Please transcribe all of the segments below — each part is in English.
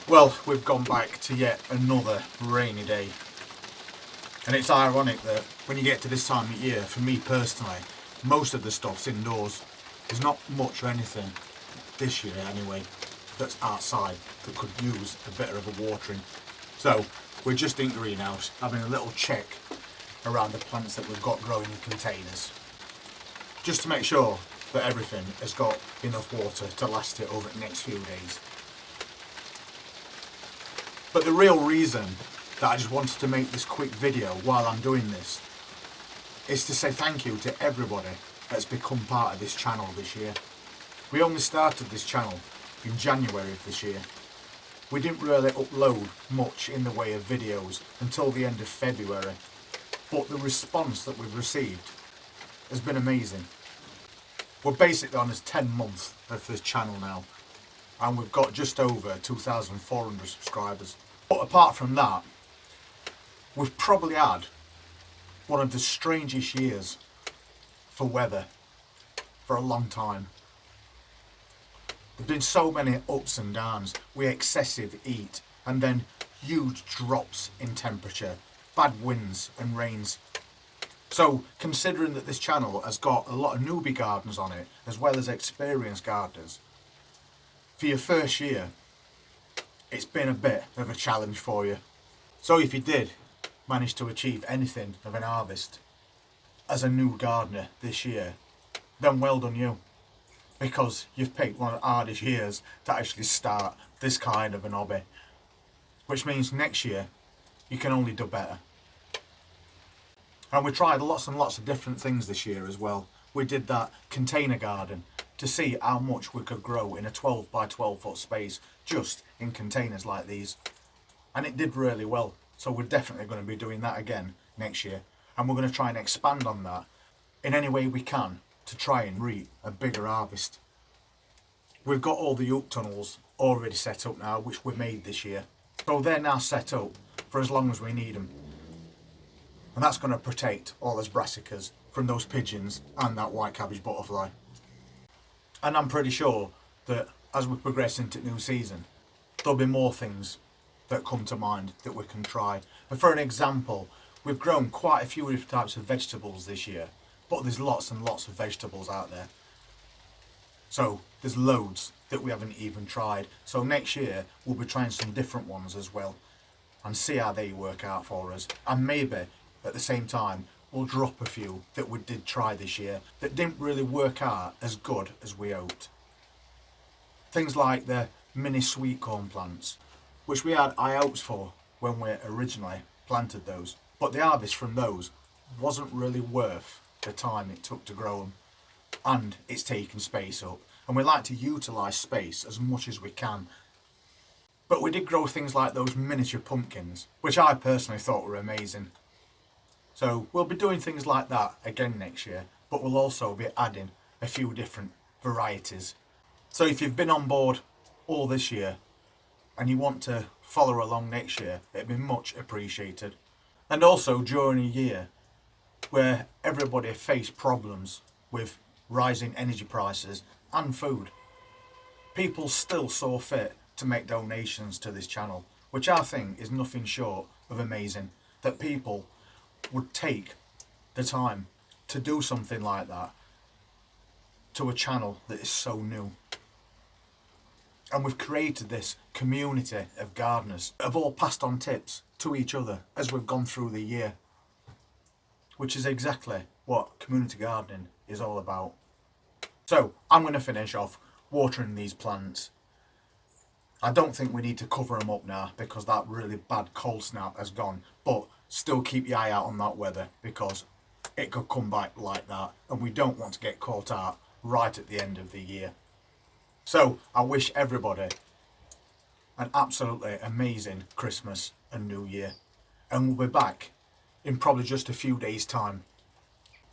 Well, we've gone back to yet another rainy day. And it's ironic that when you get to this time of year, for me personally, most of the stuff's indoors. There's not much or anything, this year anyway, that's outside that could use a bit of a watering. So we're just in greenhouse having a little check around the plants that we've got growing in containers, just to make sure that everything has got enough water to last it over the next few days. But the real reason that I just wanted to make this quick video while I'm doing this is to say thank you to everybody that's become part of this channel this year. We only started this channel in January of this year. We didn't really upload much in the way of videos until the end of February, but the response that we've received has been amazing. We're basically on this 10 month of this channel now, and we've got just over 2,400 subscribers. But apart from that, we've probably had one of the strangest years for weather for a long time. There've been so many ups and downs with excessive heat and then huge drops in temperature, bad winds and rains. So considering that this channel has got a lot of newbie gardeners on it as well as experienced gardeners, for your first year it's been a bit of a challenge for you. So if you did manage to achieve anything of an harvest as a new gardener this year, then well done you, because you've picked one of the hardest years to actually start this kind of an hobby, which means next year you can only do better. And we tried lots and lots of different things this year as well. We did that container garden to see how much we could grow in a 12 by 12 foot space just in containers like these, and it did really well. So we're definitely going to be doing that again next year, and we're going to try and expand on that in any way we can to try and reap a bigger harvest. We've got all the oak tunnels already set up now, which we made this year, so they're now set up for as long as we need them, and that's going to protect all those brassicas from those pigeons and that white cabbage butterfly. And I'm pretty sure that as we progress into the new season, there'll be more things that come to mind that we can try. And for an example, we've grown quite a few different types of vegetables this year, but there's lots and lots of vegetables out there. So there's loads that we haven't even tried. So next year we'll be trying some different ones as well and see how they work out for us. And maybe at the same time we'll drop a few that we did try this year that didn't really work out as good as we hoped. Things like the mini sweet corn plants, which we had high hopes for when we originally planted those, but the harvest from those wasn't really worth the time it took to grow them, and it's taken space up, and we like to utilise space as much as we can. But we did grow things like those miniature pumpkins, which I personally thought were amazing. So we'll be doing things like that again next year, but we'll also be adding a few different varieties. So if you've been on board all this year and you want to follow along next year, it'd be much appreciated. And also during a year where everybody faced problems with rising energy prices and food, people still saw fit to make donations to this channel, which I think is nothing short of amazing, that people would take the time to do something like that to a channel that is so new. And we've created this community of gardeners that have all passed on tips to each other as we've gone through the year, which is exactly what community gardening is all about. So I'm going to finish off watering these plants. I don't think we need to cover them up now because that really bad cold snap has gone, but still keep your eye out on that weather because it could come back like that, and we don't want to get caught out right at the end of the year. So I wish everybody an absolutely amazing Christmas and New Year, and we'll be back in probably just a few days' time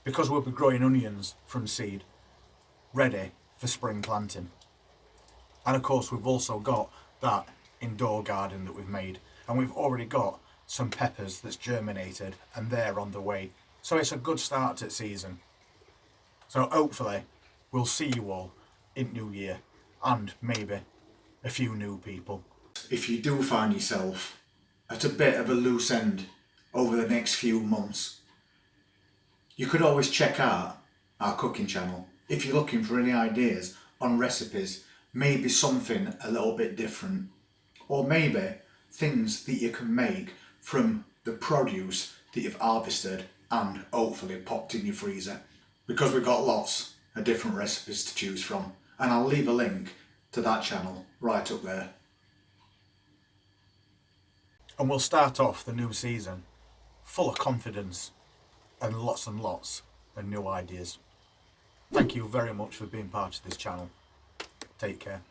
because we'll be growing onions from seed ready for spring planting. And of course we've also got that indoor garden that we've made, and we've already got some peppers that's germinated and they're on the way, so it's a good start to the season. So hopefully we'll see you all in New Year and maybe a few new people. course, if you do find yourself at a bit of a loose end over the next few months, you could always check out our cooking channel if you're looking for any ideas on recipes, maybe something a little bit different, or maybe things that you can make from the produce that you've harvested and hopefully popped in your freezer, because we've got lots of different recipes to choose from, and I'll leave a link to that channel right up there. And we'll start off the new season full of confidence and lots of new ideas. Thank you very much for being part of this channel. Take care.